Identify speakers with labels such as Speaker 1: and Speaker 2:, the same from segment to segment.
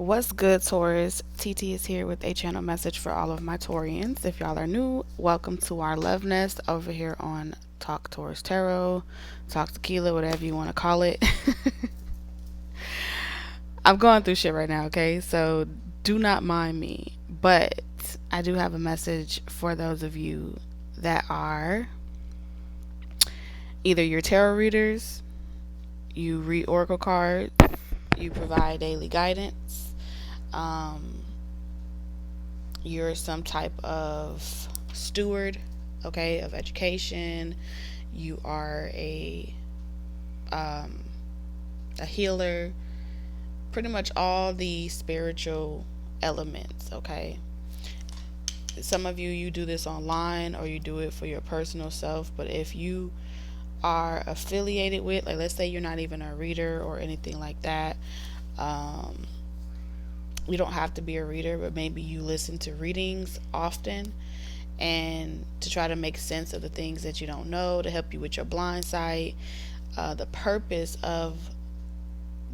Speaker 1: What's good, Taurus? TT is here with a channel message for all of my Taurians. If y'all are new, welcome to our love nest over here on Talk Taurus Tarot, Talk Tequila, whatever you want to call it. I'm going through shit right now, okay? So do not mind me. But I do have a message for those of you that are either your tarot readers, you read oracle cards, you provide daily guidance, um, you're some type of steward, okay, of education. You are um, a healer. Pretty much all the spiritual elements, okay. Some of you do this online or you do it for your personal self. But if you are affiliated with, like, let's say you're not even a reader or anything like that, um, you don't have to be a reader, but maybe you listen to readings often and to try to make sense of the things that you don't know, to help you with your blind sight. The purpose of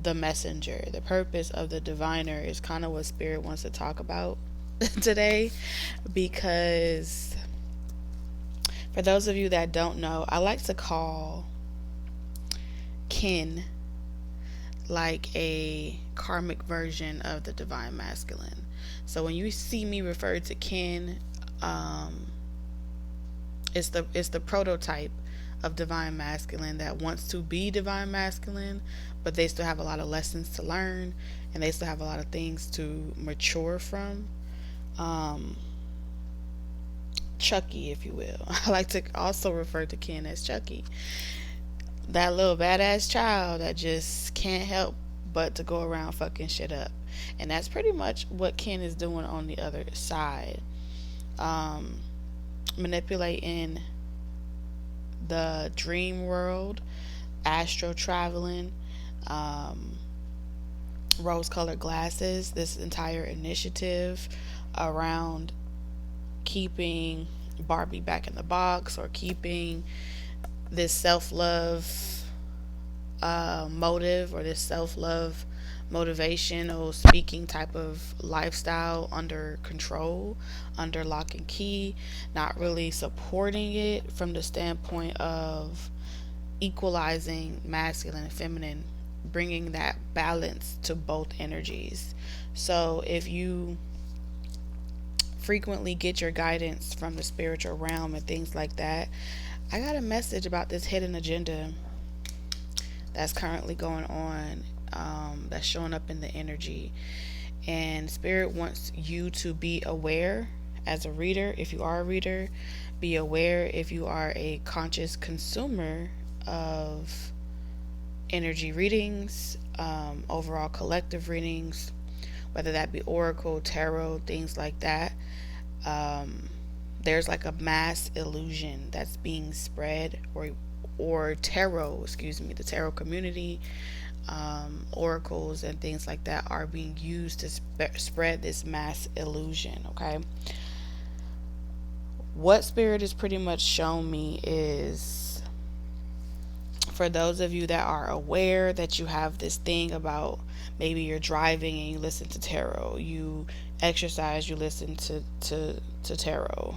Speaker 1: the messenger, the purpose of the diviner is kind of what Spirit wants to talk about today. Because for those of you that don't know, I like to call kin like a karmic version of the divine masculine. So when you see me refer to kin, it's the prototype of divine masculine that wants to be divine masculine, but they still have a lot of lessons to learn and they still have a lot of things to mature from. Chucky, if you will. I like to also refer to kin as Chucky, that little badass child that just can't help but to go around fucking shit up. And that's pretty much what Ken is doing on the other side. Manipulating the dream world, astro traveling, rose colored glasses, this entire initiative around keeping Barbie back in the box, or keeping this self-love motive, or this self-love motivation or speaking type of lifestyle under control, under lock and key, not really supporting it from the standpoint of equalizing masculine and feminine, bringing that balance to both energies. So if you frequently get your guidance from the spiritual realm and things like that, I got a message about this hidden agenda that's currently going on, that's showing up in the energy. And Spirit wants you to be aware as a reader. If you are a reader, be aware. If you are a conscious consumer of energy readings, overall collective readings, whether that be oracle, tarot, things like that, there's like a mass illusion that's being spread, or tarot, the tarot community, oracles and things like that are being used to spread this mass illusion. Okay, what Spirit has pretty much shown me is, for those of you that are aware that you have this thing about, maybe you're driving and you listen to tarot, you exercise, you listen to tarot,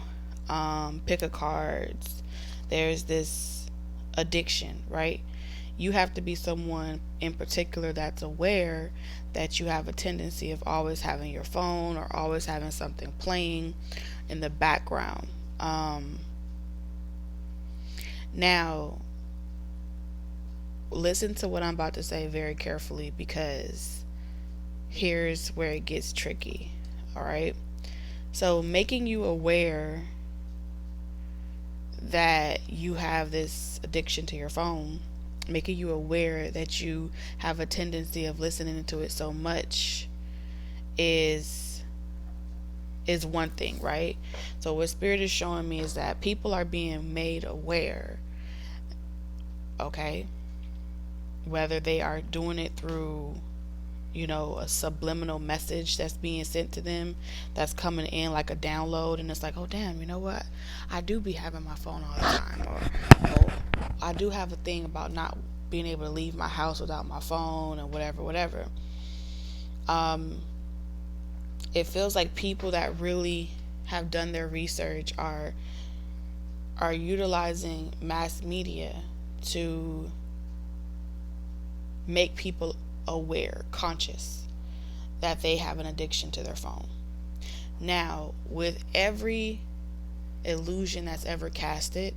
Speaker 1: pick a cards, there's this addiction, right? You have to be someone in particular that's aware that you have a tendency of always having your phone or always having something playing in the background. Now, listen to what I'm about to say very carefully, because here's where it gets tricky. All right. So making you aware that you have this addiction to your phone, making you aware that you have a tendency of listening to it so much is one thing, right? So what Spirit is showing me is that people are being made aware, okay? Whether they are doing it through, a subliminal message that's being sent to them, that's coming in like a download, and it's like, oh damn, you know what, I do be having my phone all the time, or oh, I do have a thing about not being able to leave my house without my phone, or whatever. it feels like people that really have done their research are utilizing mass media to make people aware, conscious, that they have an addiction to their phone. Now, with every illusion that's ever casted,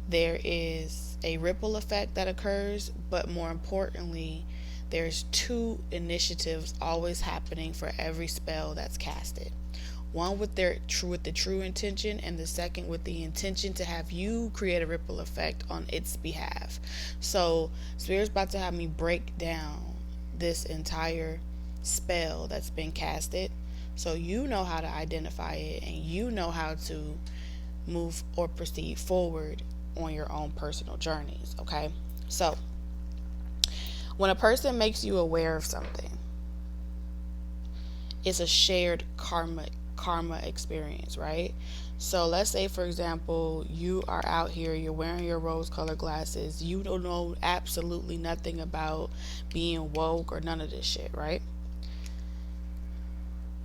Speaker 1: there is a ripple effect that occurs, but more importantly, there's two initiatives always happening for every spell that's casted. One with the true intention, and the second with the intention to have you create a ripple effect on its behalf. So Spirit's about to have me break down this entire spell that's been casted, so you know how to identify it and you know how to move or proceed forward on your own personal journeys. Okay, so when a person makes you aware of something, it's a shared karma experience, right? So let's say, for example, you are out here, you're wearing your rose colored glasses, you don't know absolutely nothing about being woke or none of this shit, right?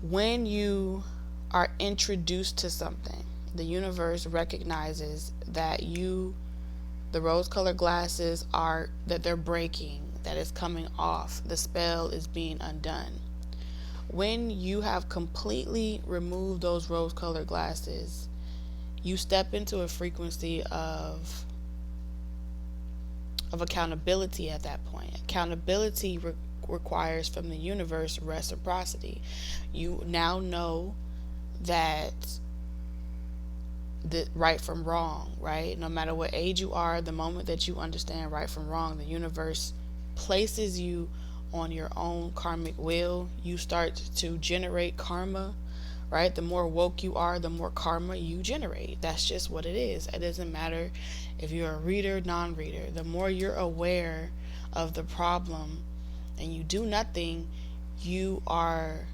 Speaker 1: When you are introduced to something, the universe recognizes that the rose colored glasses that they're breaking, that is coming off, the spell is being undone. When you have completely removed those rose colored glasses, you step into a frequency of accountability at that point. Accountability requires from the universe reciprocity. You now know that the right from wrong, right? No matter what age you are, the moment that you understand right from wrong, the universe places you on your own karmic wheel. You start to generate karma, right? The more woke you are, the more karma you generate. That's just what it is. It doesn't matter if you're a reader, non-reader. The more you're aware of the problem and you do nothing, you are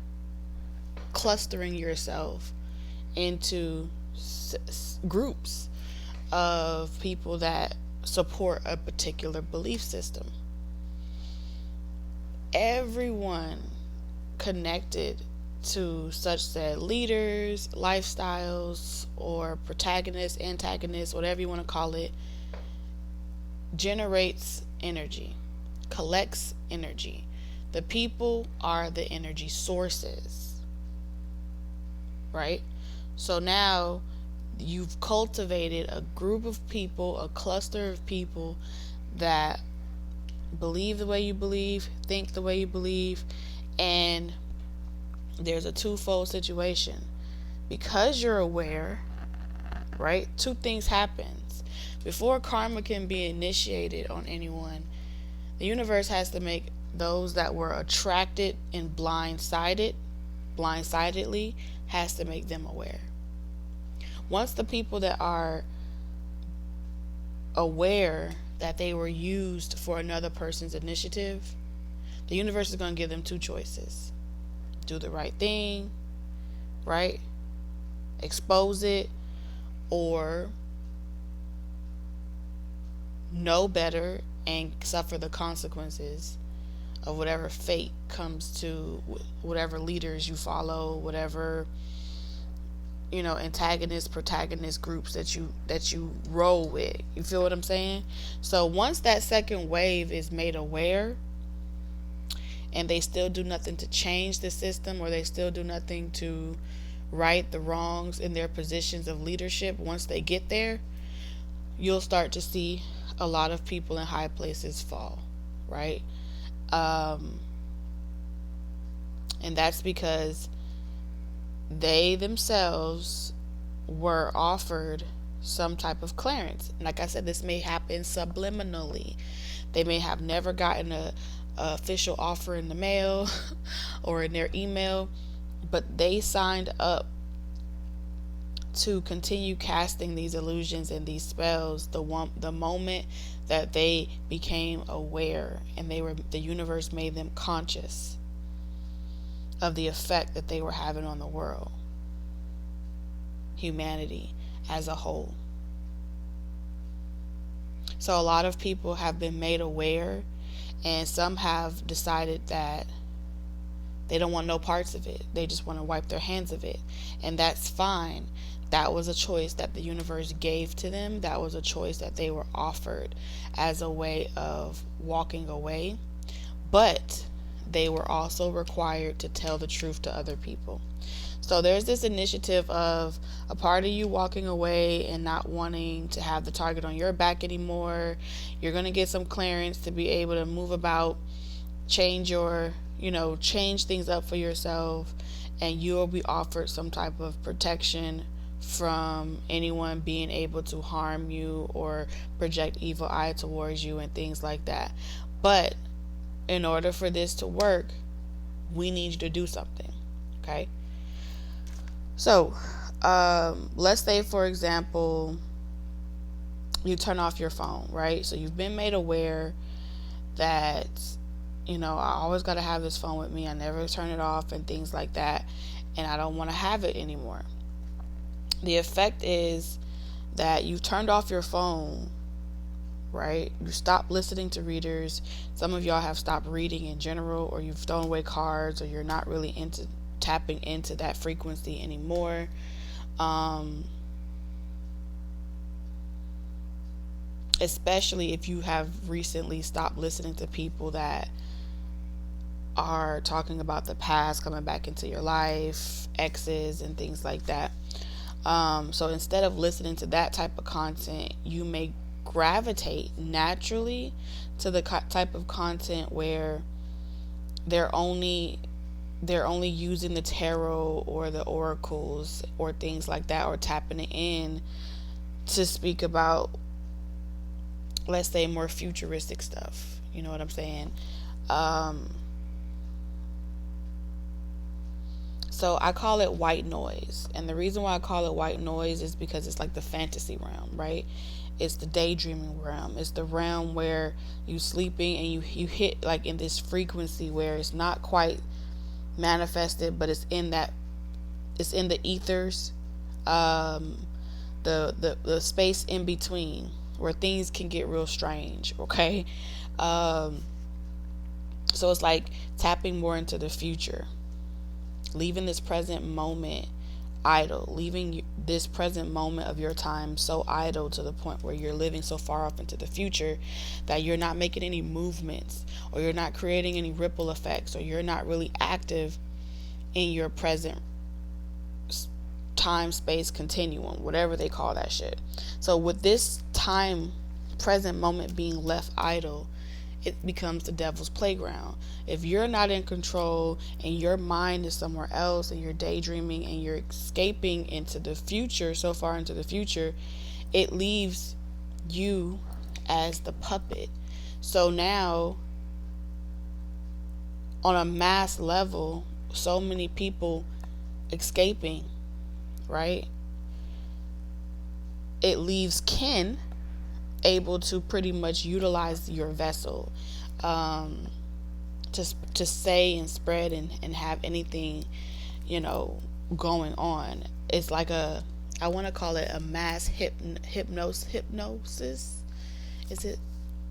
Speaker 1: clustering yourself into groups of people that support a particular belief system. Everyone connected to such said leaders, lifestyles, or protagonists, antagonists, whatever you want to call it, generates energy, collects energy. The people are the energy sources, right? So now you've cultivated a group of people, a cluster of people that believe the way you believe, think the way you believe, and there's a twofold situation. Because you're aware, right? Two things happens. Before karma can be initiated on anyone, the universe has to make those that were attracted and blindsidedly, has to make them aware. Once the people that are aware that they were used for another person's initiative, the universe is going to give them two choices. Do the right thing, right? Expose it, or know better and suffer the consequences of whatever fate comes to whatever leaders you follow, whatever antagonist, protagonist groups that you roll with. You feel what I'm saying? So once that second wave is made aware and they still do nothing to change the system, or they still do nothing to right the wrongs in their positions of leadership, once they get there, you'll start to see a lot of people in high places fall, right? And that's because they themselves were offered some type of clearance. And like I said, this may happen subliminally. They may have never gotten a official offer in the mail or in their email, but they signed up to continue casting these illusions and these spells the moment that they became aware, and the universe made them conscious of the effect that they were having on the world, humanity as a whole. So a lot of people have been made aware, and some have decided that They don't want no parts of it. They just want to wipe their hands of it. And that's fine. That was a choice that the universe gave to them. That was a choice that they were offered as a way of walking away. But they were also required to tell the truth to other people. So there's this initiative of a part of you walking away and not wanting to have the target on your back anymore. You're going to get some clearance to be able to move about, change things up for yourself, and you will be offered some type of protection from anyone being able to harm you or project evil eye towards you and things like that. But in order for this to work, we need you to do something. Okay? So, let's say, for example, you turn off your phone, right? So you've been made aware that, I always got to have this phone with me. I never turn it off and things like that. And I don't want to have it anymore. The effect is that you've turned off your phone, right? You stopped listening to readers. Some of y'all have stopped reading in general, or you've thrown away cards, or you're not really into tapping into that frequency anymore. Especially if you have recently stopped listening to people that are talking about the past coming back into your life, exes and things like that. So instead of listening to that type of content, you may gravitate naturally to the type of content where they're only using the tarot or the oracles or things like that, or tapping it in to speak about, let's say, more futuristic stuff. You know what I'm saying? So I call it white noise. And the reason why I call it white noise is because it's like the fantasy realm, right? It's the daydreaming realm. It's the realm where you sleeping and you hit like in this frequency where it's not quite manifested, but it's in the ethers, the space in between where things can get real strange. Okay. So it's like tapping more into the future, leaving this present moment idle, leaving this present moment of your time so idle to the point where you're living so far off into the future that you're not making any movements, or you're not creating any ripple effects, or you're not really active in your present time space continuum, whatever they call that shit. So with this time present moment being left idle, it becomes the devil's playground. If you're not in control and your mind is somewhere else and you're daydreaming and you're escaping into the future, so far into the future, it leaves you as the puppet. So now, on a mass level, so many people escaping, right? It leaves kin able to pretty much utilize your vessel to say and spread and have anything going on. It's like I want to call it a mass hypnosis. Is it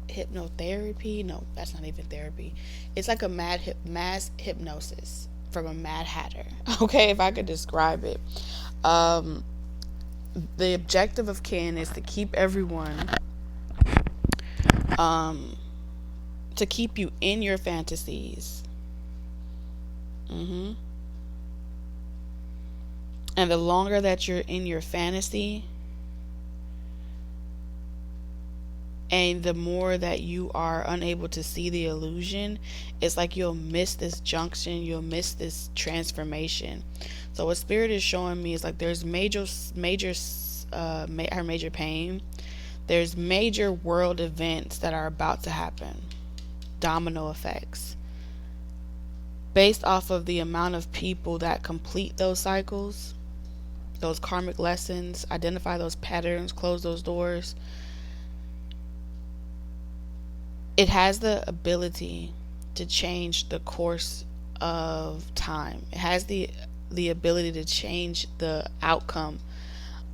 Speaker 1: hypnotherapy? No, that's not even therapy. It's like a mass hypnosis from a Mad Hatter. Okay, if I could describe it. The objective of kin is to keep everyone to keep you in your fantasies. And the longer that you're in your fantasy, and the more that you are unable to see the illusion, it's like you'll miss this junction, you'll miss this transformation. So what spirit is showing me is like there's major pain. There's major world events that are about to happen. Domino effects. Based off of the amount of people that complete those cycles, those karmic lessons, identify those patterns, close those doors, it has the ability to change the course of time. It has the ability to change the outcome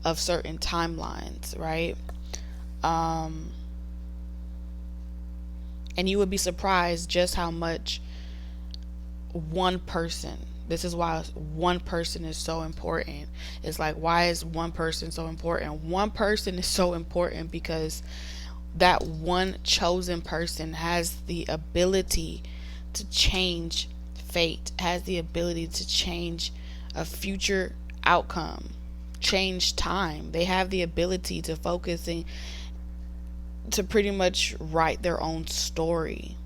Speaker 1: of certain timelines, right? And you would be surprised just how much, one person. This is why one person is so important. It's like, why is one person so important? One person is so important because that one chosen person has the ability to change fate, has the ability to change a future outcome, change time. They have the ability to focusing to pretty much write their own story.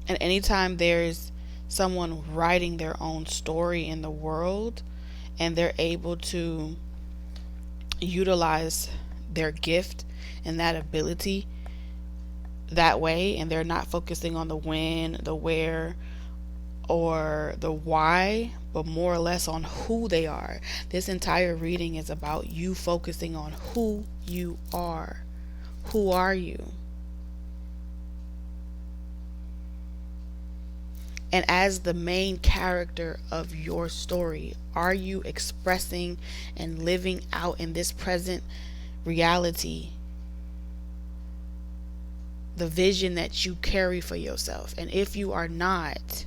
Speaker 1: And anytime there's someone writing their own story in the world and they're able to utilize their gift and that ability that way, and they're not focusing on the when, the where, or the why, but more or less on who they are. This entire reading is about you focusing on who you are. Who are you? And as the main character of your story, are you expressing and living out in this present reality the vision that you carry for yourself? And if you are not,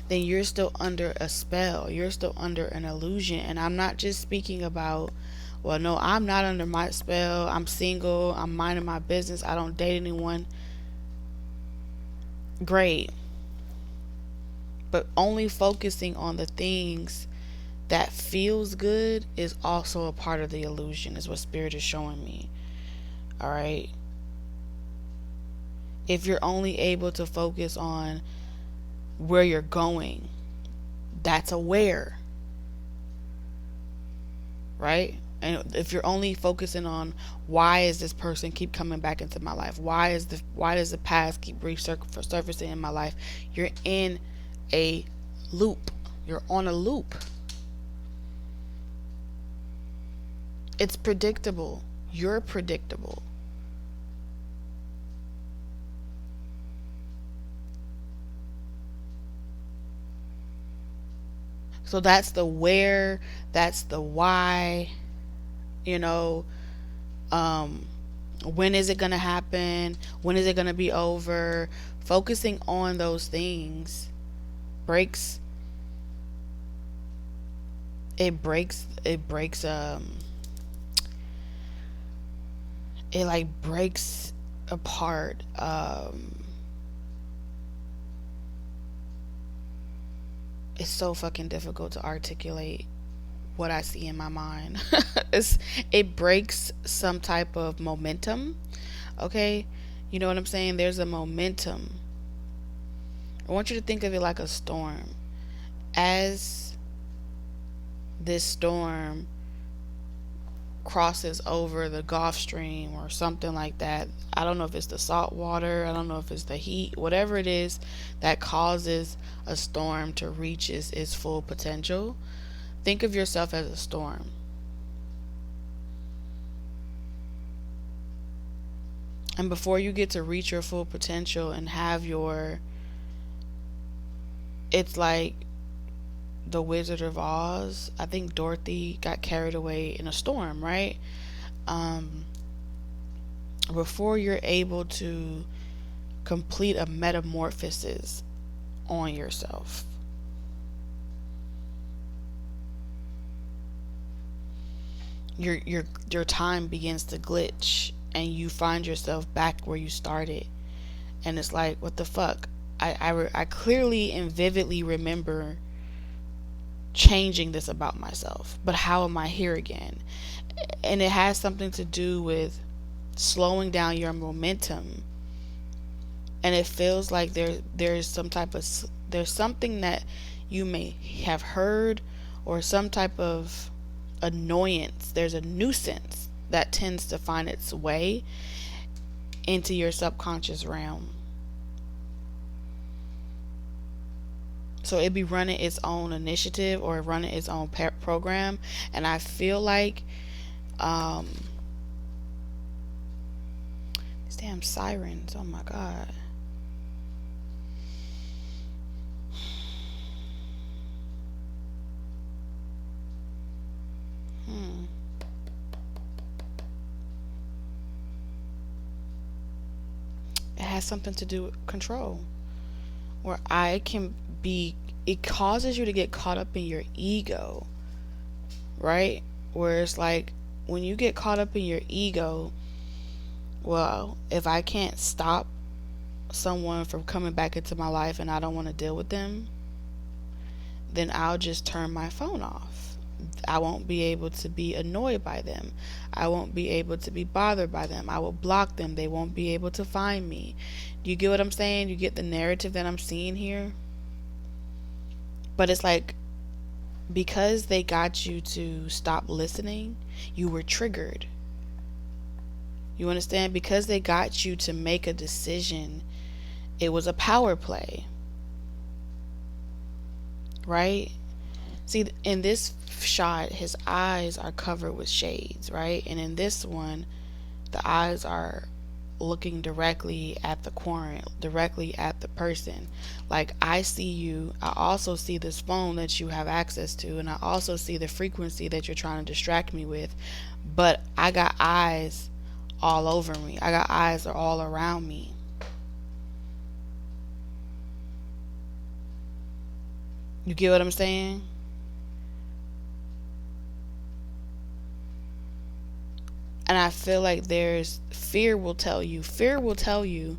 Speaker 1: then you're still under a spell. You're still under an illusion. And I'm not just speaking about, well, no, I'm not under my spell. I'm single. I'm minding my business. I don't date anyone. Great. But only focusing on the things that feels good is also a part of the illusion, is what Spirit is showing me. All right. If you're only able to focus on where you're going, that's aware, right? And if you're only focusing on why is this person keep coming back into my life, why does the past keep resurfacing in my life, you're in a loop. You're on a loop. It's predictable. You're predictable. So that's the where, that's the why, when is it going to happen? When is it going to be over? Focusing on those things breaks it breaks apart it's so fucking difficult to articulate what I see in my mind. It breaks some type of momentum. Okay, you know what I'm saying? There's a momentum. I want you to think of it like a storm. As this storm crosses over the Gulf Stream or something like that, I don't know if it's the salt water, I don't know if it's the heat, whatever it is that causes a storm to reach its full potential. Think of yourself as a storm. And before you get to reach your full potential and have it's like the Wizard of Oz. I think Dorothy got carried away in a storm, right? Before you're able to complete a metamorphosis on yourself, your time begins to glitch and you find yourself back where you started. And it's like, what the fuck? I clearly and vividly remember changing this about myself, but how am I here again? And it has something to do with slowing down your momentum. And it feels like there's something that you may have heard, or some type of annoyance. There's a nuisance that tends to find its way into your subconscious realm. So it be running its own initiative or running its own program. And I feel like these damn sirens, oh my god. It has something to do with control. where I can be, it causes you to get caught up in your ego, right? Where it's like, when you get caught up in your ego, well, if I can't stop someone from coming back into my life and I don't want to deal with them, then I'll just turn my phone off. I won't be able to be annoyed by them. I won't be able to be bothered by them. I will block them. They won't be able to find me. Do you get what I'm saying? You get the narrative that I'm seeing here? But it's like, because they got you to stop listening, you were triggered. You understand? Because they got you to make a decision, it was a power play. Right? See, in this shot, his eyes are covered with shades, right? And in this one, the eyes are looking directly at the quarant, directly at the person. Like, I see you, I also see this phone that you have access to, and I also see the frequency that you're trying to distract me with, but I got eyes all over me. I got eyes all around me. You get what I'm saying? And I feel like there's fear will tell you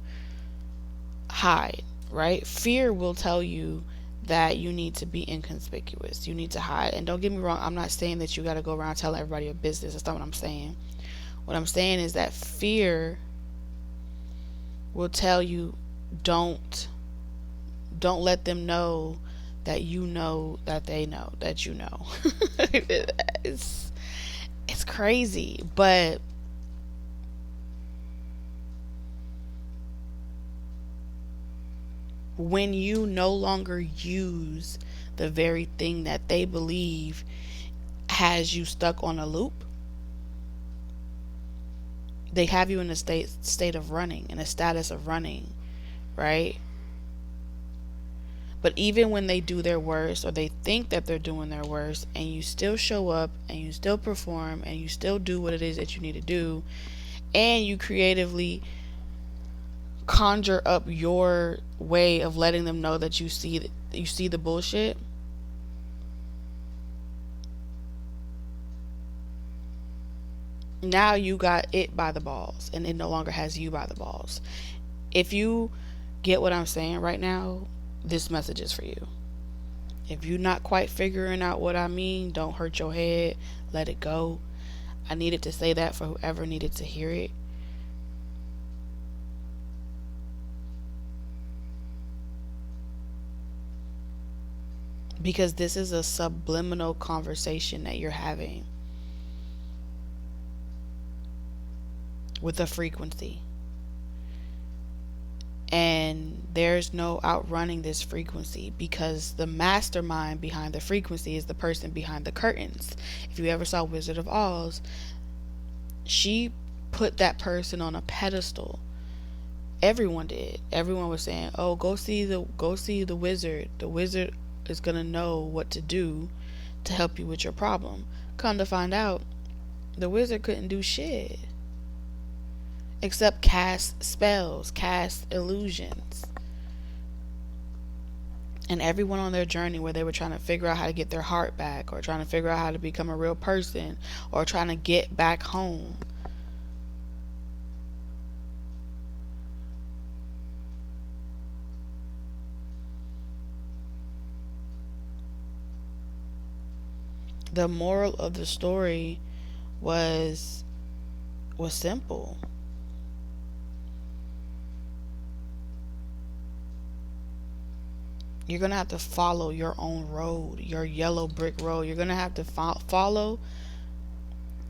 Speaker 1: hide, right? Fear will tell you that you need to be inconspicuous. You need to hide. And don't get me wrong, I'm not saying that you got to go around telling everybody your business. That's not what I'm saying. What I'm saying is that fear will tell you, don't let them know that you know that they know that you know. It's crazy, but when you no longer use the very thing that they believe has you stuck on a loop, they have you in a state of running, in a status of running, right? But even when they do their worst, or they think that they're doing their worst, and you still show up and you still perform and you still do what it is that you need to do, and you creatively conjure up your way of letting them know that you see the bullshit, now you got it by the balls and it no longer has you by the balls. If you get what I'm saying right now, this message is for you. If you're not quite figuring out what I mean, don't hurt your head. Let it go. I needed to say that for whoever needed to hear it. Because this is a subliminal conversation that you're having with a frequency. And there's no outrunning this frequency, because the mastermind behind the frequency is the person behind the curtains. If you ever saw Wizard of Oz, she put that person on a pedestal. Everyone did. Everyone was saying, "Oh, go see the wizard. The wizard is going to know what to do to help you with your problem." Come to find out, the wizard couldn't do shit except cast spells, cast illusions. And everyone on their journey where they were trying to figure out how to get their heart back, or trying to figure out how to become a real person, or trying to get back home, the moral of the story was simple. You're going to have to follow your own road, your yellow brick road. You're going to have to follow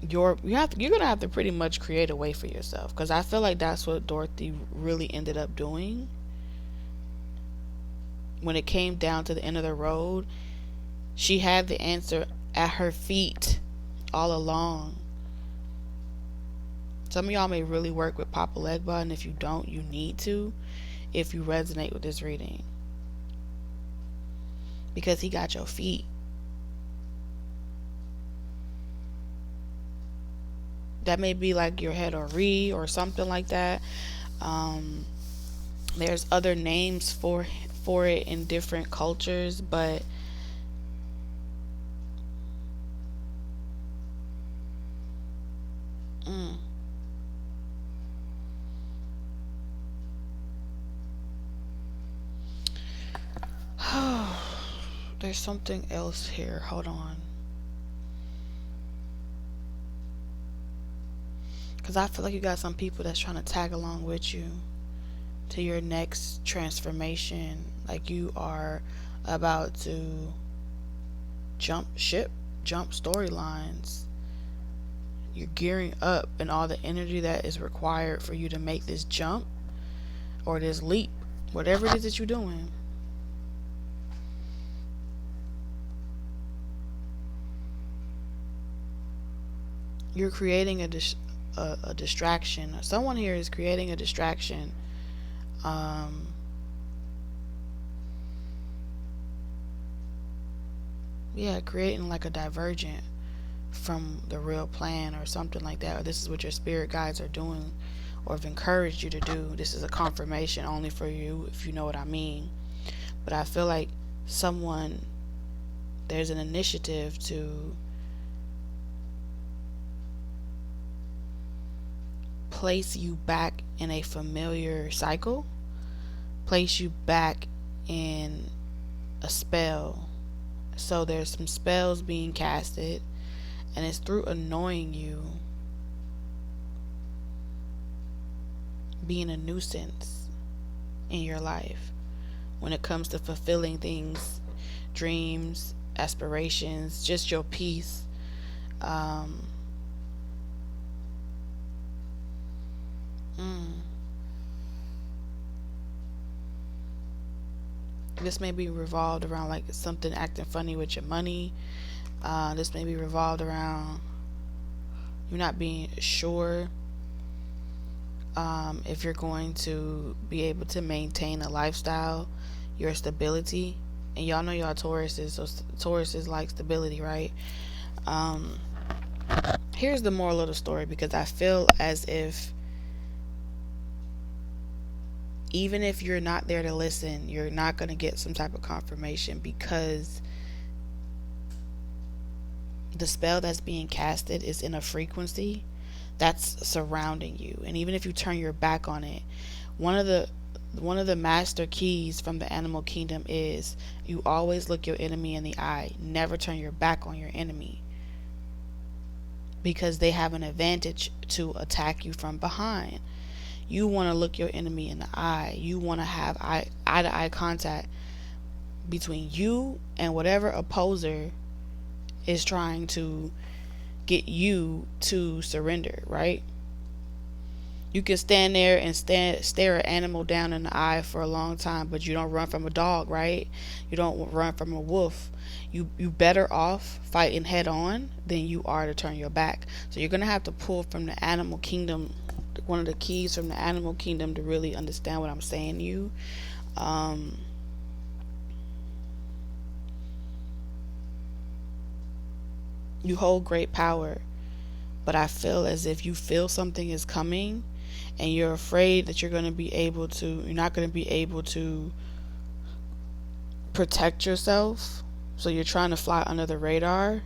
Speaker 1: you're going to have to pretty much create a way for yourself, because I feel like that's what Dorothy really ended up doing. When it came down to the end of the road, she had the answer at her feet all along. Some of y'all may really work with Papa Legba, and if you don't, you need to, if you resonate with this reading, because he got your feet. That may be like your head or re or something like that. There's other names for for it in different cultures, but mm, there's something else here. Hold on. Because I feel like you got some people that's trying to tag along with you to your next transformation. Like you are about to jump ship, jump storylines. You're gearing up, and all the energy that is required for you to make this jump or this leap, whatever it is that you're doing. You're creating a distraction. Someone here is creating a distraction. Yeah, creating like a divergent from the real plan or something like that. Or this is what your spirit guides are doing or have encouraged you to do. This is a confirmation only for you, if you know what I mean. But I feel like there's an initiative to place you back in a familiar cycle, place you back in a spell. So there's some spells being casted, and it's through annoying you, being a nuisance in your life when it comes to fulfilling things, dreams, aspirations, just your peace. This may be revolved around like something acting funny with your money. This may be revolved around you not being sure if you're going to be able to maintain a lifestyle, your stability. And y'all know y'all Tauruses, so Tauruses like stability, right? Here's the moral of the story, because I feel as if even if you're not there to listen, you're not going to get some type of confirmation, because the spell that's being casted is in a frequency that's surrounding you. And even if you turn your back on it, one of the master keys from the animal kingdom is you always look your enemy in the eye. Never turn your back on your enemy, because they have an advantage to attack you from behind. You want to look your enemy in the eye. You want to have eye-to-eye contact between you and whatever opposer is trying to get you to surrender, right? You can stand there and stare an animal down in the eye for a long time, but you don't run from a dog, right? You don't run from a wolf. You better off fighting head on than you are to turn your back. So you're going to have to pull from the animal kingdom, one of the keys from the animal kingdom, to really understand what I'm saying to you. You hold great power, but I feel as if you feel something is coming and you're afraid that you're not going to be able to protect yourself. So you're trying to fly under the radar,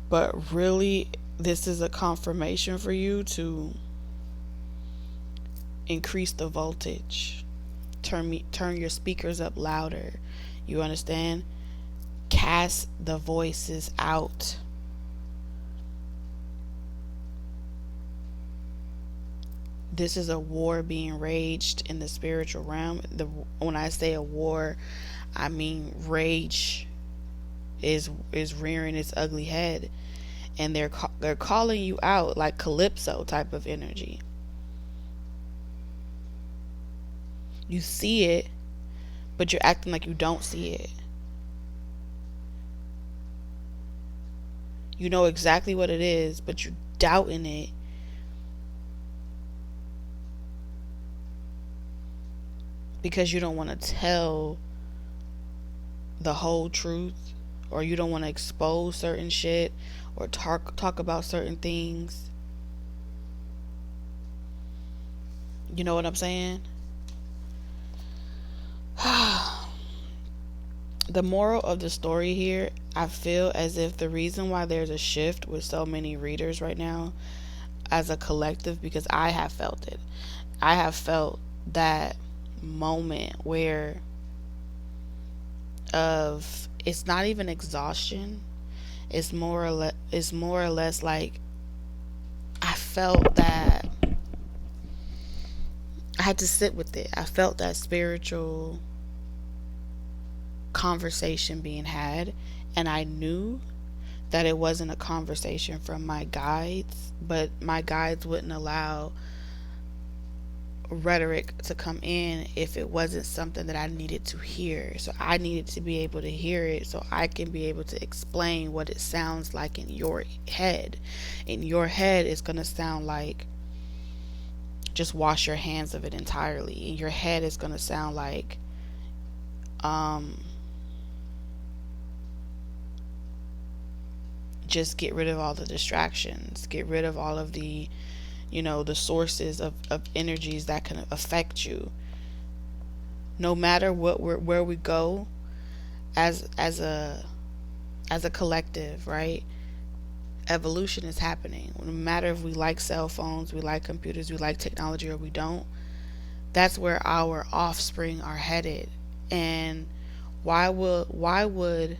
Speaker 1: but really this is a confirmation for you to increase the voltage. Turn your speakers up louder. You understand? Cast the voices out. This is a war being raged in the spiritual realm. When I say a war, I mean rage is rearing its ugly head, and they're calling you out like Calypso type of energy. You see it, but you're acting like you don't see it. You know exactly what it is, but you're doubting it. Because you don't want to tell the whole truth, or you don't want to expose certain shit, or talk about certain things. You know what I'm saying? The moral of the story here, I feel as if the reason why there's a shift with so many readers right now as a collective, because I have felt it. I have felt that moment where of it's not even exhaustion. It's more or less like I felt that I had to sit with it. I felt that spiritual conversation being had, and I knew that it wasn't a conversation from my guides, but my guides wouldn't allow rhetoric to come in if it wasn't something that I needed to hear. So I needed to be able to hear it so I can be able to explain what it sounds like in your head. In your head, it's going to sound like just wash your hands of it entirely. In your head, it's going to sound like just get rid of all the distractions, get rid of all of the the sources of energies that can affect you. No matter where we go as a collective, right? Evolution is happening. No matter if we like cell phones, we like computers, we like technology, or we don't, that's where our offspring are headed. And why would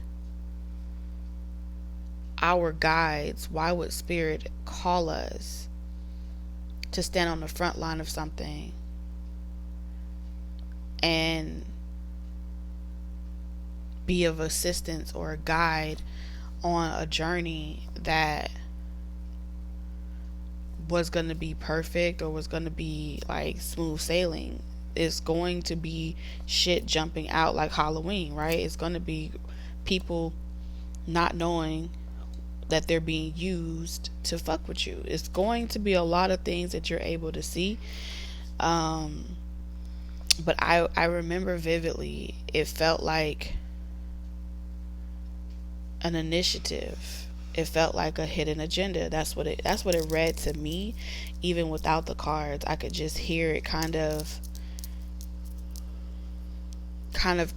Speaker 1: our guides, why would spirit call us to stand on the front line of something and be of assistance or a guide on a journey that was going to be perfect or was going to be like smooth sailing? It's going to be shit jumping out like Halloween, right? It's going to be people not knowing that they're being used to fuck with you. It's going to be a lot of things that you're able to see. But I remember vividly, it felt like an initiative. It felt like a hidden agenda. That's what it read to me. Even without the cards, I could just hear it kind of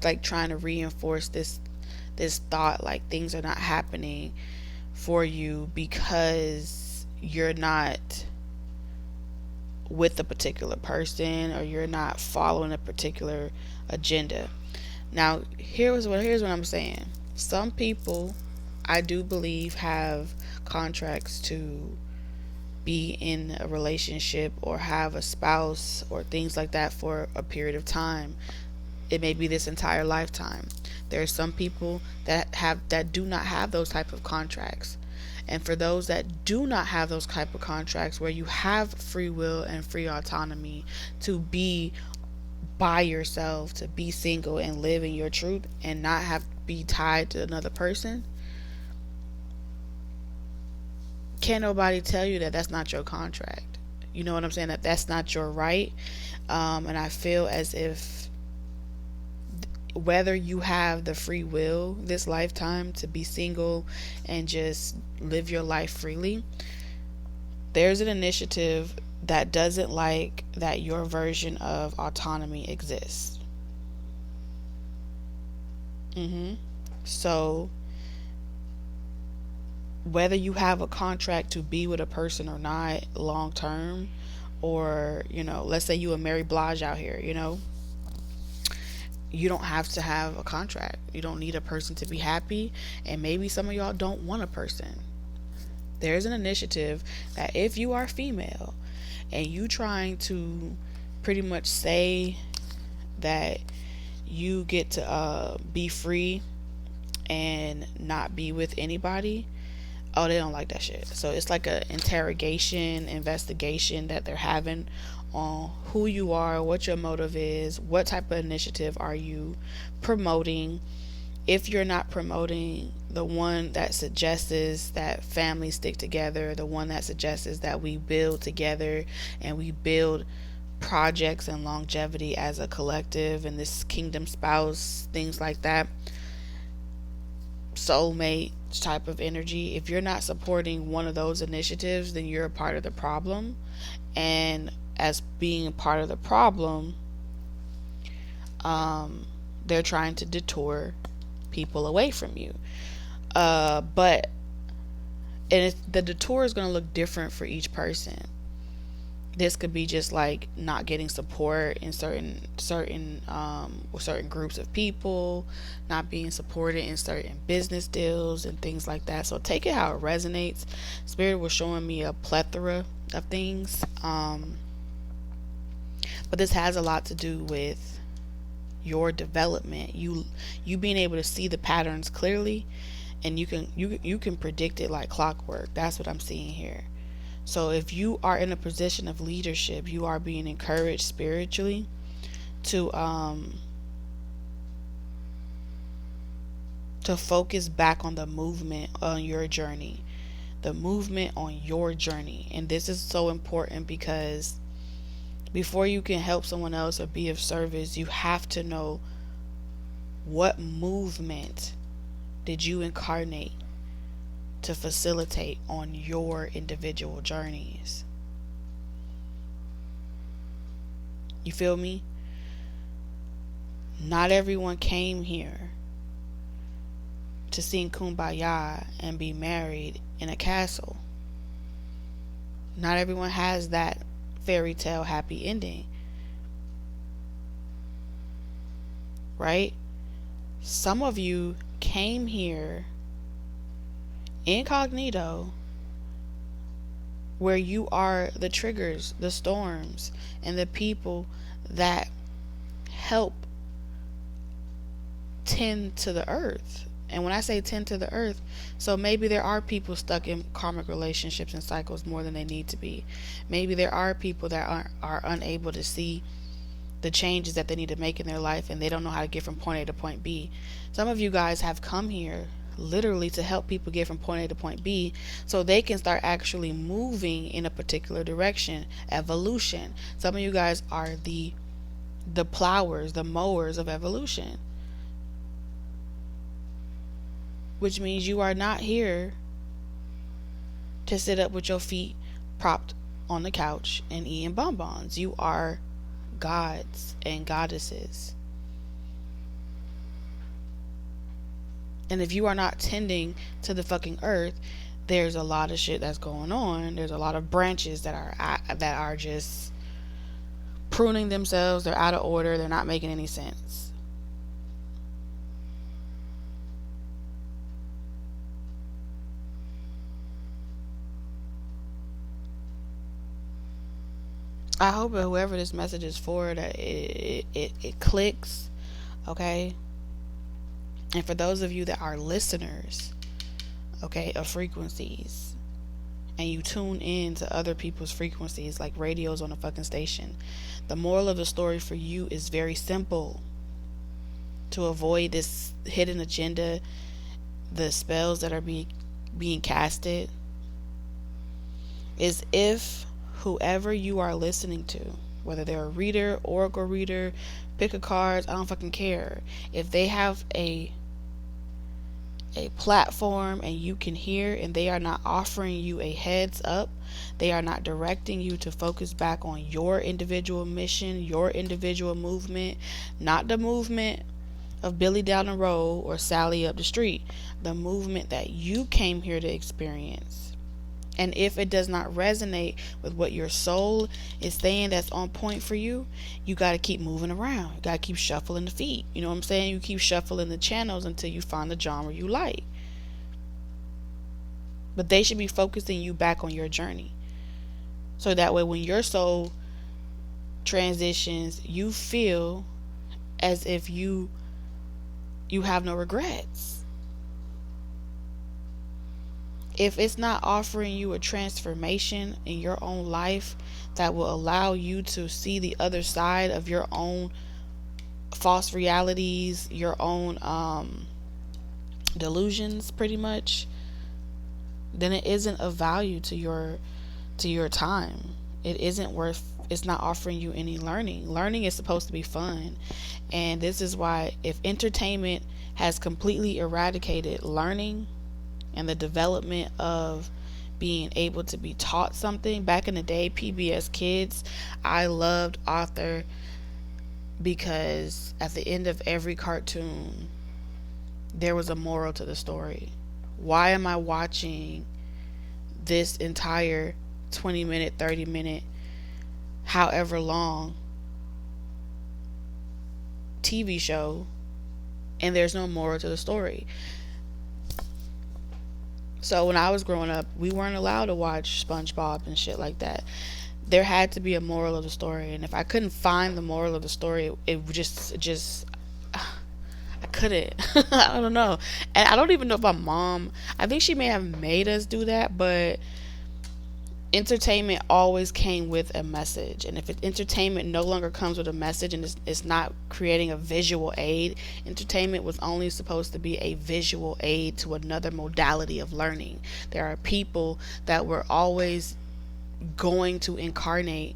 Speaker 1: like trying to reinforce this thought, like things are not happening for you because you're not with a particular person or you're not following a particular agenda. Now, here's what I'm saying. Some people, I do believe, have contracts to be in a relationship or have a spouse or things like that for a period of time. It may be this entire lifetime. There are some people that do not have those type of contracts. And for those that do not have those type of contracts where you have free will and free autonomy to be by yourself, to be single and live in your truth and not have to be tied to another person, can't nobody tell you that that's not your contract. You know what I'm saying? That's not your right. And I feel as if whether you have the free will this lifetime to be single and just live your life freely, there's an initiative that doesn't like that your version of autonomy exists. So whether you have a contract to be with a person or not long term, or let's say you a Mary Blige out here, you don't have to have a contract. You don't need a person to be happy. And maybe some of y'all don't want a person. There's an initiative that if you are female and you trying to pretty much say that you get to be free and not be with anybody, oh, they don't like that shit. So it's like a investigation that they're having on who you are, what your motive is, what type of initiative are you promoting. If you're not promoting the one that suggests that families stick together, the one that suggests that we build together and we build projects and longevity as a collective and this kingdom spouse, things like that, soulmate type of energy, if you're not supporting one of those initiatives, then you're a part of the problem. And as being part of the problem, they're trying to detour people away from you. But the detour is going to look different for each person. This could be just like not getting support in certain groups of people, not being supported in certain business deals and things like that. So take it how it resonates. Spirit was showing me a plethora of things, but this has a lot to do with your development. You being able to see the patterns clearly, and you can predict it like clockwork. That's what I'm seeing here. So if you are in a position of leadership, you are being encouraged spiritually to focus back on the movement on your journey. The movement on your journey. And this is so important, because before you can help someone else or be of service, you have to know what movement did you incarnate to facilitate on your individual journeys. You feel me? Not everyone came here to sing Kumbaya and be married in a castle. Not everyone has that fairy tale happy ending. Right? Some of you came here incognito, where you are the triggers, the storms, and the people that help tend to the earth. And when I say tend to the earth, so maybe there are people stuck in karmic relationships and cycles more than they need to be. Maybe there are people that are unable to see the changes that they need to make in their life, and they don't know how to get from point A to point B. Some of you guys have come here literally to help people get from point A to point B, so they can start actually moving in a particular direction. Evolution. Some of you guys are the plowers, the mowers of evolution, which means you are not here to sit up with your feet propped on the couch and eating bonbons. You are gods and goddesses. And if you are not tending to the fucking earth, there's a lot of shit that's going on. There's a lot of branches that are just pruning themselves. They're out of order. They're not making any sense. I hope that whoever this message is for, that it clicks, okay? And for those of you that are listeners, okay, of frequencies, and you tune in to other people's frequencies like radios on a fucking station, the moral of the story for you is very simple. To avoid this hidden agenda, the spells that are being casted, is if whoever you are listening to, whether they're a reader, oracle reader, pick a card, I don't fucking care. If they have a platform and you can hear, and they are not offering you a heads up, they are not directing you to focus back on your individual mission, your individual movement, not the movement of Billy down the road or Sally up the street, the movement that you came here to experience. And if it does not resonate with what your soul is saying that's on point for you, you got to keep moving around. You got to keep shuffling the feet. You know what I'm saying? You keep shuffling the channels until you find the genre you like. But they should be focusing you back on your journey. So that way when your soul transitions, you feel as if you have no regrets. If it's not offering you a transformation in your own life that will allow you to see the other side of your own false realities, your own delusions, pretty much, then it isn't of value to your time. It's not offering you any learning. Learning is supposed to be fun. And this is why, if entertainment has completely eradicated learning and the development of being able to be taught something. Back in the day, PBS Kids, I loved Arthur, because at the end of every cartoon, there was a moral to the story. Why am I watching this entire 20-minute, 30-minute, however long TV show and there's no moral to the story? So when I was growing up, we weren't allowed to watch SpongeBob and shit like that. There had to be a moral of the story, and if I couldn't find the moral of the story, it just I couldn't. I don't know. And I don't even know if my mom, I think she may have made us do that, but entertainment always came with a message. And if entertainment no longer comes with a message and it's not creating a visual aid, entertainment was only supposed to be a visual aid to another modality of learning. There are people that were always going to incarnate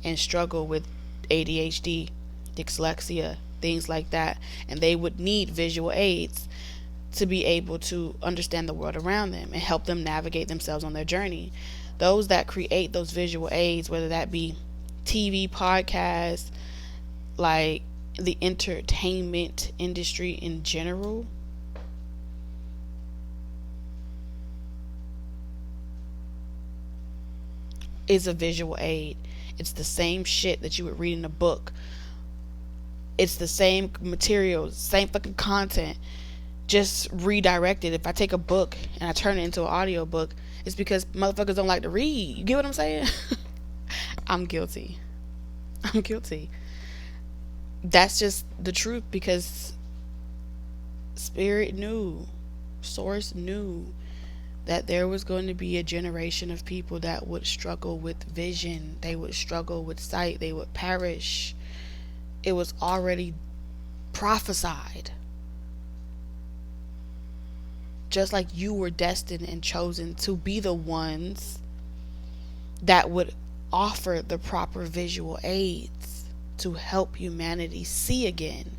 Speaker 1: and struggle with ADHD, dyslexia, things like that, and they would need visual aids to be able to understand the world around them and help them navigate themselves on their journey. Those that create those visual aids, whether that be TV, podcasts, like the entertainment industry in general, is a visual aid. It's the same shit that you would read in a book. It's the same materials, same fucking content, just redirected. If I take a book and I turn it into an audio book, it's because motherfuckers don't like to read. You get what I'm saying? I'm guilty. That's just the truth, because Spirit knew, Source knew that there was going to be a generation of people that would struggle with vision. They would struggle with sight. They would perish. It was already prophesied. Just like you were destined and chosen to be the ones that would offer the proper visual aids to help humanity see again.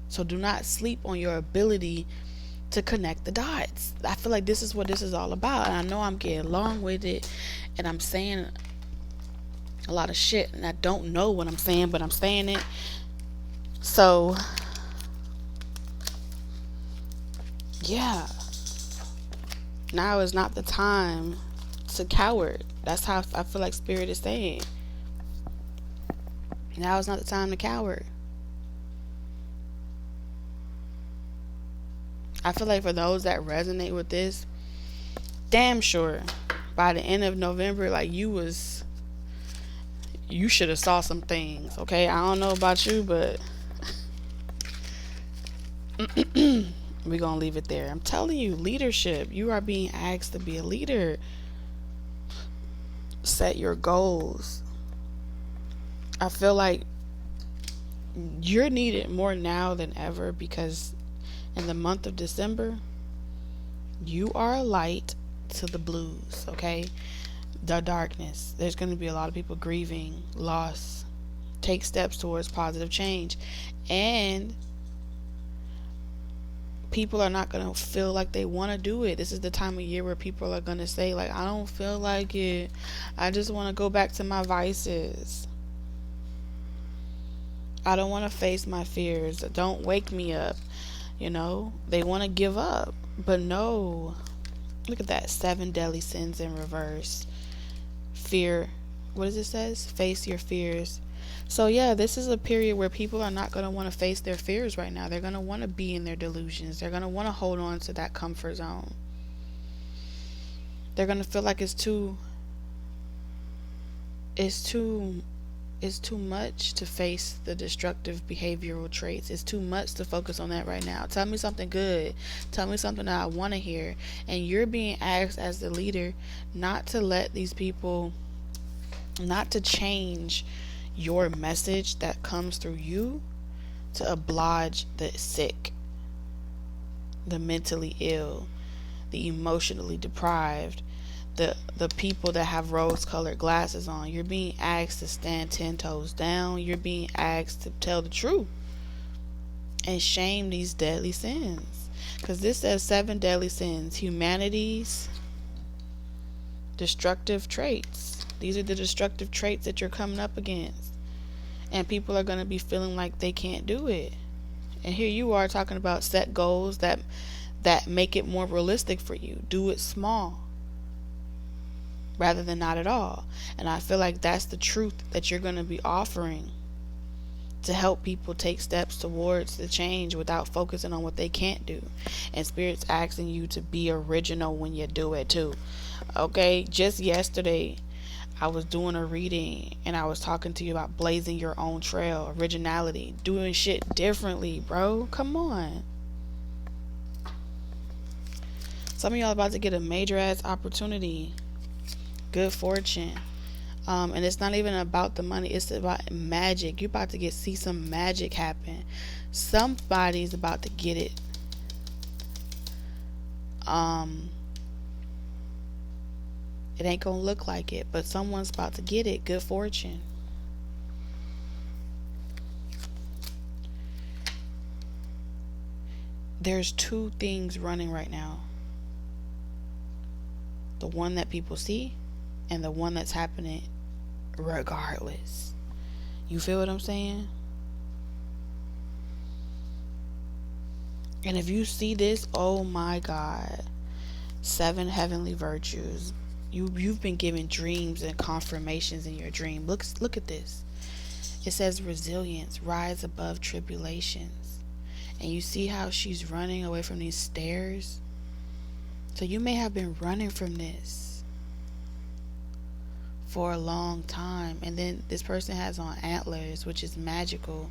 Speaker 1: So do not sleep on your ability to connect the dots. I feel like this is what this is all about. And I know I'm getting long with it and I'm saying a lot of shit and I don't know what I'm saying, but I'm saying it. So yeah, now is not the time to cower. That's how I feel like Spirit is saying. Now is not the time to cower. I feel like for those that resonate with this, damn sure by the end of November, like you should have saw some things. Okay, I don't know about you, but we're gonna leave it there. I'm telling you, leadership. You are being asked to be a leader. Set your goals. I feel like you're needed more now than ever, because in the month of December, you are a light to the blues, okay? The darkness. There's going to be a lot of people grieving, loss. Take steps towards positive change. And people are not going to feel like they want to do it. This is the time of year where people are going to say, like, I don't feel like it. I just want to go back to my vices. I don't want to face my fears. Don't wake me up. You know, they want to give up. But no. Look at that. 7 deadly sins in reverse. Fear. What does it says? Face your fears. So yeah, this is a period where people are not going to want to face their fears right now. They're going to want to be in their delusions. They're going to want to hold on to that comfort zone. They're going to feel like it's too much to face the destructive behavioral traits. It's too much to focus on that right now. Tell me something good. Tell me something that I want to hear. And you're being asked as the leader not to let these people, not to change your message that comes through you to oblige the sick, the mentally ill, the emotionally deprived, the people that have rose-colored glasses on. You're being asked to stand 10 toes down. You're being asked to tell the truth and shame these deadly sins. Because this says 7 deadly sins. Humanity's destructive traits. These are the destructive traits that you're coming up against. And people are going to be feeling like they can't do it. And here you are talking about set goals that make it more realistic for you. Do it small rather than not at all. And I feel like that's the truth that you're going to be offering to help people take steps towards the change without focusing on what they can't do. And Spirit's asking you to be original when you do it too. Okay, just yesterday I was doing a reading and I was talking to you about blazing your own trail, originality, doing shit differently, bro. Come on. Some of y'all about to get a major ass opportunity, good fortune. And it's not even about the money, it's about magic. You're about to see some magic happen. Somebody's about to get it. It ain't gonna look like it, but someone's about to get it. Good fortune. There's two things running right now. The one that people see and the one that's happening regardless. You feel what I'm saying? And if you see this, oh my God. 7 heavenly virtues. You've been given dreams and confirmations in your dream. Look at this. It says resilience, rise above tribulations. And you see how she's running away from these stairs? So you may have been running from this for a long time. And then this person has on antlers, which is magical.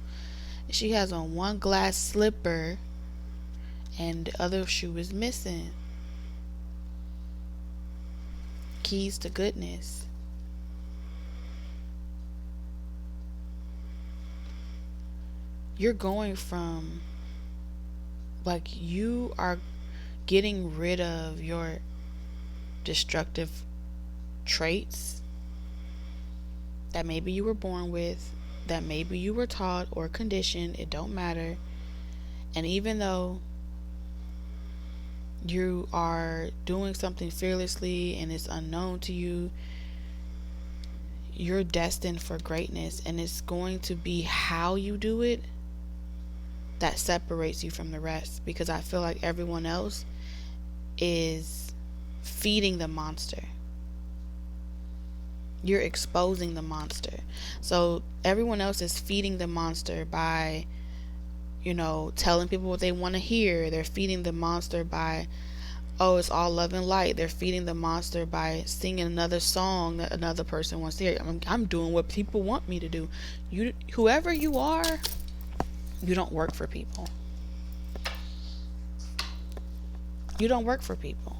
Speaker 1: She has on one glass slipper and the other shoe is missing. Keys to goodness. You're going from, like, you are getting rid of your destructive traits that maybe you were born with, that maybe you were taught or conditioned. It don't matter. And even though you are doing something fearlessly and it's unknown to you, you're destined for greatness, and it's going to be how you do it that separates you from the rest. Because I feel like everyone else is feeding the monster. You're exposing the monster. So everyone else is feeding the monster by, telling people what they want to hear. They're feeding the monster by, oh, it's all love and light. They're feeding the monster by singing another song that another person wants to hear. I'm doing what people want me to do. Whoever you are, you don't work for people. You don't work for people.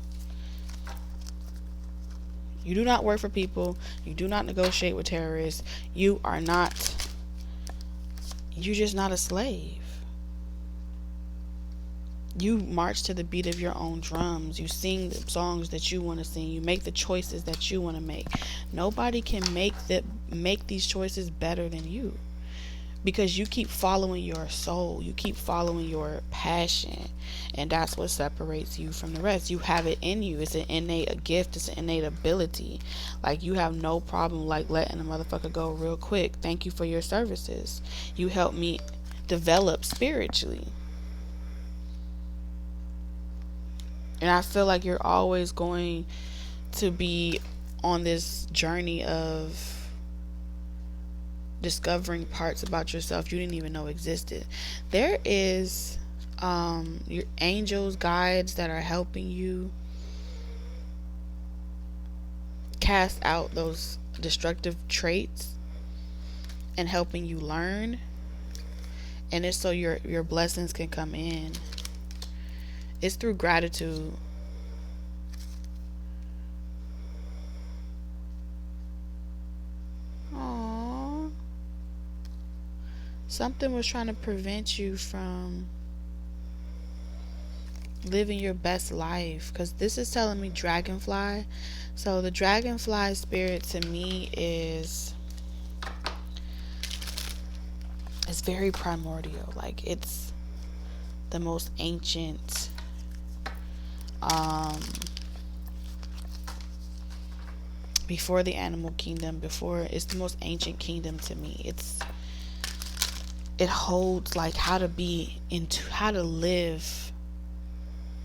Speaker 1: You do not work for people. You do not negotiate with terrorists. You're just not a slave. You march to the beat of your own drums. You sing the songs that you want to sing. You make the choices that you want to make. Nobody can make these choices better than you, because you keep following your soul. You keep following your passion, and that's what separates you from the rest. You have it in you. It's an innate gift. It's an innate ability. Like, you have no problem like letting a motherfucker go real quick. Thank you for your services. You helped me develop spiritually. And I feel like you're always going to be on this journey of discovering parts about yourself you didn't even know existed. There is your angels, guides that are helping you cast out those destructive traits and helping you learn. And it's so your blessings can come in. It's through gratitude. Aww. Something was trying to prevent you from living your best life, because this is telling me dragonfly. So the dragonfly spirit to me is very primordial. Like, it's the most ancient before the animal kingdom, it's the most ancient kingdom to me. it holds like how to live,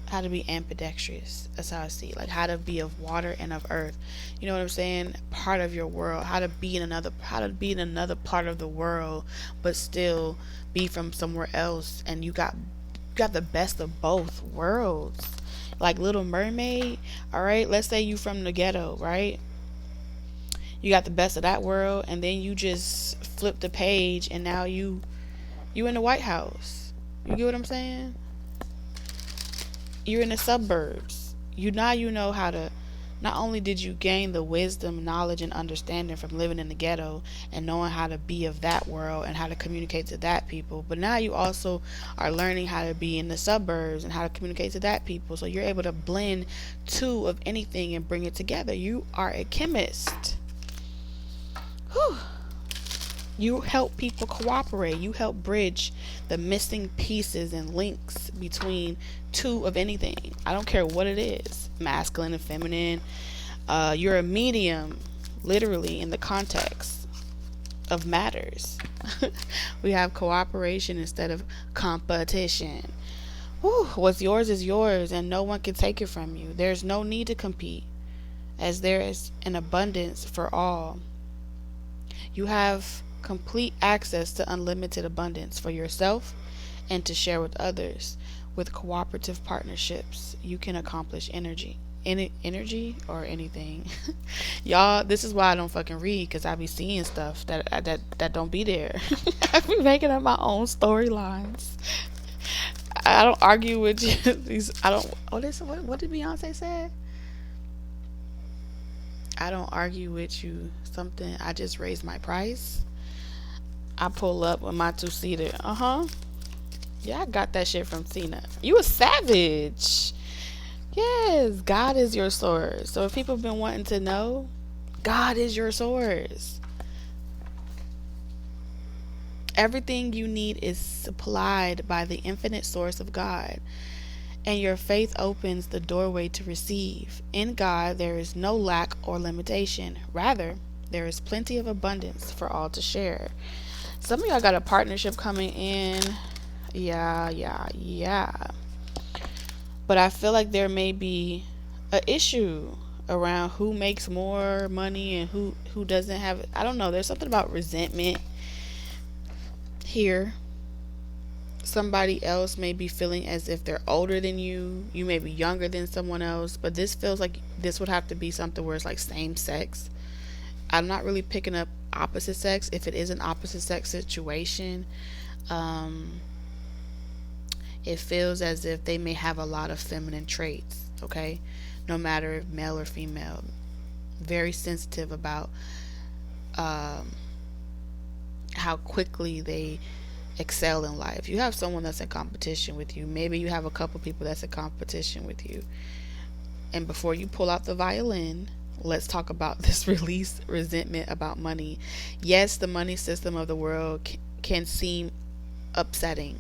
Speaker 1: how to be ambidextrous. That's how I see it. Like how to be of water and of earth. You know what I'm saying? Part of your world. How to be in another part of the world, but still be from somewhere else. And you got the best of both worlds. Like Little Mermaid. All right. Let's say you from the ghetto, right? You got the best of that world, and then you just flip the page, and now you in the White House. You get what I'm saying? You're in the suburbs. You know how to, not only did you gain the wisdom, knowledge, and understanding from living in the ghetto and knowing how to be of that world and how to communicate to that people, but now you also are learning how to be in the suburbs and how to communicate to that people. So you're able to blend two of anything and bring it together. You are a chemist. Whew. You help people cooperate. You help bridge the missing pieces and links between two of anything. I don't care what it is, masculine and feminine. You're a medium, literally, in the context of matters. We have cooperation instead of competition. Whew. What's yours is yours, and no one can take it from you. There's no need to compete, as there is an abundance for all. You have complete access to unlimited abundance for yourself and to share with others. With cooperative partnerships, you can accomplish energy or anything. Y'all, this is why I don't fucking read, because I be seeing stuff that don't be there. I be making up my own storylines. I don't argue with you. What did Beyonce say? I don't argue with you. Something, I just raised my price. I pull up with my two-seater. Yeah, I got that shit from Tina. You a savage. Yes, God is your source. So if people have been wanting to know, God is your source. Everything you need is supplied by the infinite source of God. And your faith opens the doorway to receive. In God, there is no lack or limitation. Rather, there is plenty of abundance for all to share. Some of y'all got a partnership coming in. Yeah. But I feel like there may be an issue around who makes more money and who doesn't have it. I don't know. There's something about resentment here. Somebody else may be feeling as if they're older than you. You may be younger than someone else. But this feels like this would have to be something where it's like same sex. I'm not really picking up opposite sex. If it is an opposite sex situation, it feels as if they may have a lot of feminine traits, okay? No matter if male or female. Very sensitive about how quickly they excel in life. You have someone that's in competition with you. Maybe you have a couple people that's in competition with you. And before you pull out the violin, let's talk about this release resentment about money. Yes, the money system of the world can seem upsetting,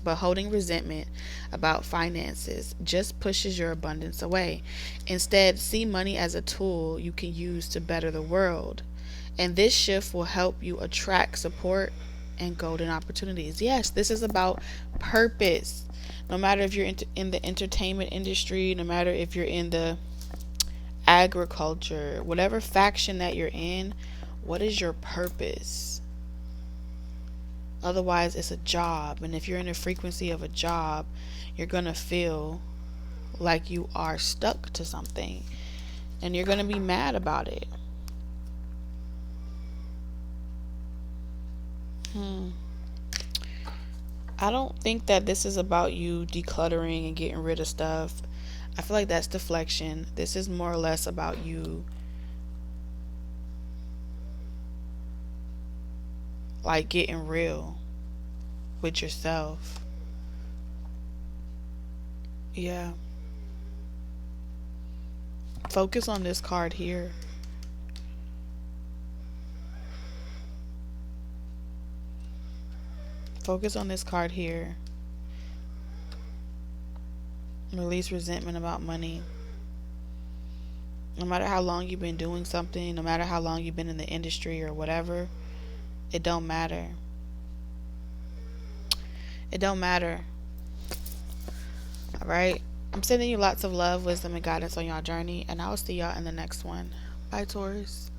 Speaker 1: but holding resentment about finances just pushes your abundance away. Instead, see money as a tool you can use to better the world. And this shift will help you attract support and golden opportunities. Yes, this is about purpose. No matter if you're in the entertainment industry, no matter if you're in the agriculture, whatever faction that you're in, what is your purpose? Otherwise, it's a job. And if you're in the frequency of a job, you're going to feel like you are stuck to something. And you're going to be mad about it. I don't think that this is about you decluttering and getting rid of stuff. I feel like that's deflection. This is more or less about you like getting real with yourself. Yeah. Focus on this card here. Focus on this card here. Release resentment about money. No matter how long you've been doing something, no matter how long you've been in the industry or whatever, it don't matter. It don't matter. All right. I'm sending you lots of love, wisdom, and guidance on y'all journey, and I'll see y'all in the next one. Bye, Taurus.